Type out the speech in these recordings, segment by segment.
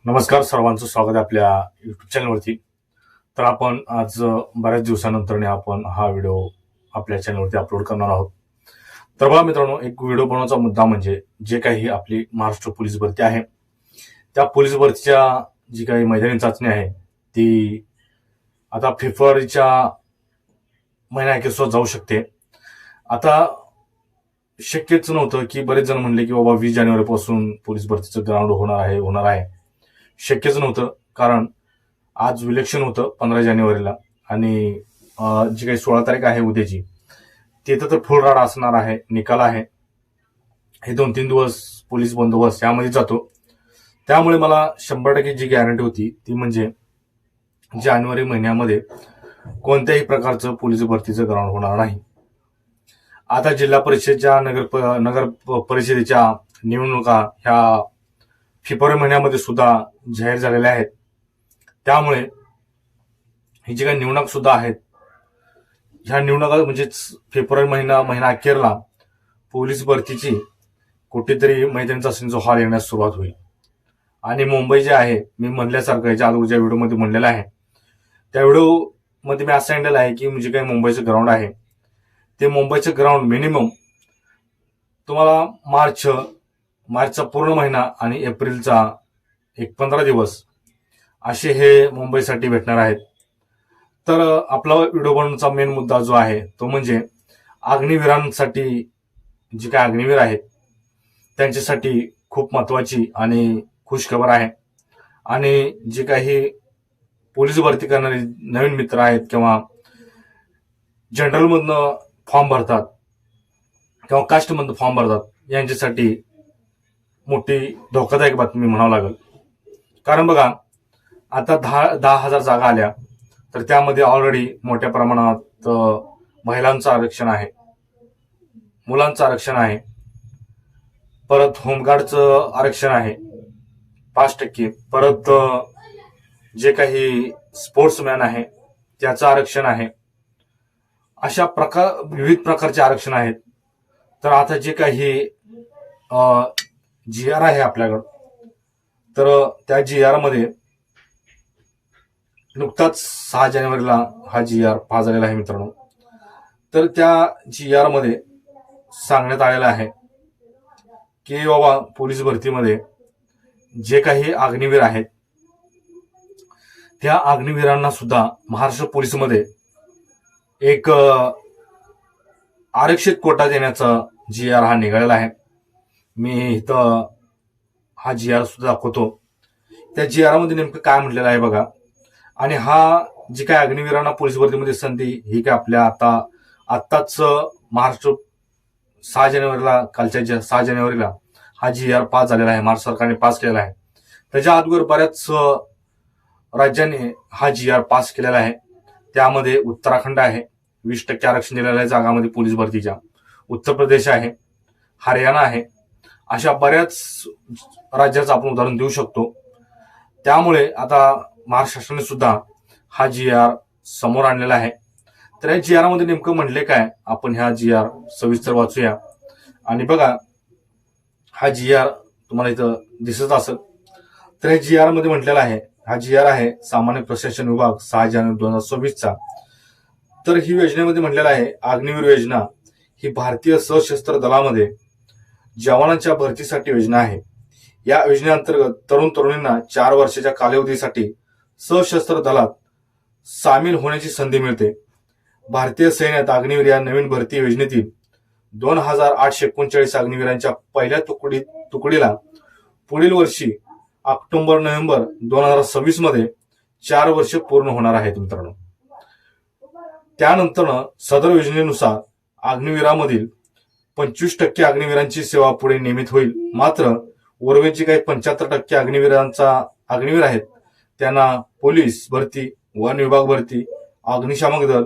नमस्कार, सर्वांचं स्वागत आहे आपल्या युट्यूब चॅनलवरती. तर आपण आज बऱ्याच दिवसानंतर आपण हा व्हिडिओ आपल्या चॅनलवरती अपलोड करणार आहोत. तर बघा मित्रांनो, एक व्हिडिओ बनवण्याचा मुद्दा म्हणजे जे काही आपली महाराष्ट्र पोलीस भरती आहे, त्या पोलीस भरतीच्या जी काही मैदानी चाचणी आहे ती आता फेब्रुवारीच्या महिन्याअखेर जाऊ शकते. आता शक्यच नव्हतं की बरेच जण म्हणले की बाबा 20 जानेवारीपासून पोलीस भरतीचं ग्राउंड होणार आहे. शक्यच नव्हतं, कारण आज इलेक्शन होतं 15 जानेवारीला आणि जी काही 16 तारीख आहे उद्याची, तिथं तर फुल राडा असणार आहे. निकाल आहे, हे 2-3 दिवस पोलीस बंदोबस्त यामध्ये जातो. त्यामुळे मला 100% जी गॅरंटी होती ती म्हणजे जानेवारी महिन्यामध्ये कोणत्याही प्रकारचं पोलीस भरतीचं ग्राउंड होणार नाही. आता जिल्हा परिषदेच्या नगर परिषदेच्या निवडणुका ह्या फेब्रुवारी महिन्यामध्ये सुद्धा जाहीर झालेल्या आहेत. त्यामुळे ही जी काही निवडणूक सुद्धा आहेत, ह्या निवडणुका म्हणजेच फेब्रुवारी महिना अखेरला पोलीस भरतीची कुठेतरी मैदानी चाचणीचा हॉल येण्यास सुरुवात होईल. आणि मुंबई जे आहे, मी म्हणल्यासारखं याच्या अगोदरच्या व्हिडिओमध्ये म्हणलेलं आहे, त्या व्हिडिओमध्ये मी असं सांगितलेलं आहे की जे काही मुंबईचं ग्राउंड आहे ते मुंबईचं ग्राउंड मिनिमम तुम्हाला मार्चचा पूर्ण महिना आणि एप्रिलचा 15 दिवस असे हे मुंबईसाठी भेटणार आहेत. तर आपला व्हिडिओ बनवण्याचा मेन मुद्दा जो आहे तो म्हणजे अग्निवीरांसाठी, जे काही अग्निवीर आहेत त्यांच्यासाठी खूप महत्वाची आणि खुशखबर आहे. आणि जे काही पोलीस भरती करणारे नवीन मित्र आहेत किंवा जनरलमधनं फॉर्म भरतात किंवा कास्टमधनं फॉर्म भरतात, यांच्यासाठी मोठी धोकादायक बातमी म्हणावं लागेल. कारण बघा, आता 10,000 जागा आल्या, तर त्यामध्ये ऑलरेडी मोठ्या प्रमाणात महिलांचं आरक्षण आहे, मुलांचं आरक्षण आहे, परत होमगार्डचं आरक्षण आहे 5%, परत जे काही स्पोर्ट्समॅन आहे त्याचं आरक्षण आहे. अशा विविध प्रकारचे आरक्षण आहेत. तर आता जे काही जी आर आहे आपल्याकडं, तर त्या जी आर मध्ये नुकताच 6 जानेवारीला हा जी आर पास झालेला आहे मित्रांनो. तर त्या जी आर मध्ये सांगण्यात आलेलं आहे की बाबा पोलीस भरतीमध्ये जे काही अग्निवीर आहेत त्या अग्निवीरांना सुद्धा महाराष्ट्र पोलीसमध्ये एक आरक्षित कोटा देण्याचा जी आर हा निघालेला आहे. मी इथं हा जी आर सुद्धा दाखवतो. त्या जी आर मध्ये नेमकं काय म्हटलेलं आहे बघा. आणि हा जी काय अग्निवीरांना पोलीस भरतीमध्ये संधी, ही काय आपल्या आत्ताच महाराष्ट्र 6 जानेवारीला हा जी आर पास झालेला आहे, महाराष्ट्र सरकारने पास केलेला आहे. त्याच्या अगोदर बऱ्याच राज्यांनी हा जी आर पास केलेला आहे. त्यामध्ये उत्तराखंड आहे, 20% आरक्षण दिलेलं आहे जागामध्ये पोलीस भरतीच्या. उत्तर प्रदेश आहे, हरियाणा आहे. अशा बऱ्याच राज्याचं आपण उदाहरण देऊ शकतो. त्यामुळे आता महाराष्ट्र शासनाने सुद्धा हा जी आर समोर आणलेला आहे. तर या जी आर मध्ये नेमकं म्हणले काय, आपण ह्या जी आर सविस्तर वाचूया. आणि बघा, हा जी आर तुम्हाला इथं दिसत असेल. तर या जी आर मध्ये म्हटलेला आहे, हा जी आर आहे सामान्य प्रशासन विभाग 6 जानेवारी 2026चा. तर ही योजनेमध्ये म्हटलेलं आहे, अग्निवीर योजना ही भारतीय सशस्त्र दलामध्ये जवानांच्या भरतीसाठी योजना आहे. या योजनेअंतर्गत तरुण तरुणींना 4 वर्षाच्या कालावधीसाठी सशस्त्र दलात सामील होण्याची संधी मिळते. भारतीय सैन्यात अग्निवीर या नवीन भरती योजनेतील 2,839 अग्निवीरांच्या पहिल्या तुकडीला पुढील वर्षी ऑक्टोबर-नोव्हेंबर 2026 मध्ये 4 वर्ष पूर्ण होणार आहेत मित्रांनो. त्यानंतर सदर योजनेनुसार अग्निवीरामधील 25% अग्निवीरांची सेवा पुढे नियमित होईल. मात्र उर्वरित काही 75% अग्निवीर आहेत त्यांना पोलीस भरती, वन विभाग भरती, अग्निशामक दल,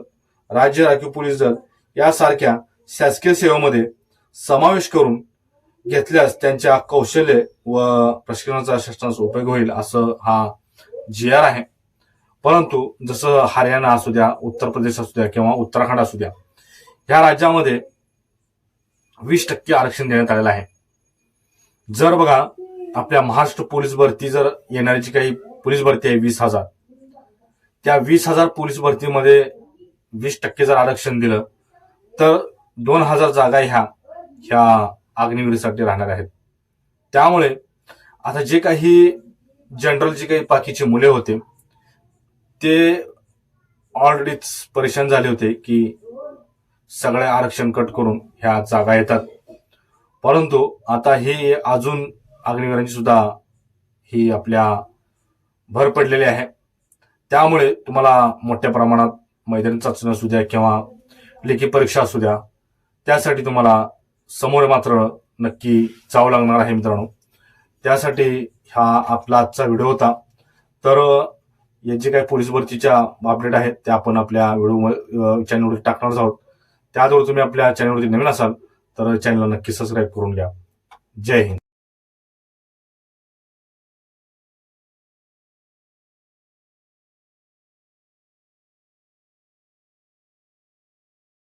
राज्य राखीव पोलीस दल यासारख्या शासकीय सेवेमध्ये समावेश करून घेतल्यास त्यांच्या कौशल्य व प्रशिक्षणाचा शासनाचा उपयोग होईल, असं हा जी आर आहे. परंतु जसं हरियाणा असू द्या, उत्तर प्रदेश असू द्या किंवा उत्तराखंड असू द्या, या राज्यामध्ये 20% आरक्षण देण्यात आलेलं आहे. जर बघा आपल्या महाराष्ट्र पोलीस भरती जर येणारी जी काही पोलीस भरती आहे 20,000, त्या 20,000 पोलीस भरतीमध्ये 20% जर आरक्षण दिलं तर 2,000 जागा ह्या अग्निवीरसाठी राहणार आहेत. त्यामुळे आता जे काही जनरल जे काही बाकीचे मुले होते ते ऑलरेडीच परेशान झाले होते की सगळे आरक्षण कट करून ह्या जागा येतात, परंतु आता हे अजून अग्निवीरांची सुद्धा ही आपल्या भर पडलेली आहे. त्यामुळे तुम्हाला मोठ्या प्रमाणात मैदानी चाचणी असू द्या किंवा लेखी परीक्षा असू द्या, त्यासाठी तुम्हाला समोर मात्र नक्की जावं लागणार आहे मित्रांनो. त्यासाठी हा आपला आजचा व्हिडिओ होता. तर हे जे काही पोलीस भरतीच्या अपडेट आहेत त्या आपण आपल्या व्हिडिओ चॅनलवर टाकणार आहोत. त्याचबरोबर तुम्ही आपल्या चॅनलवरती नवीन असाल तर चॅनलला नक्की सबस्क्राईब करून घ्या. जय हिंद.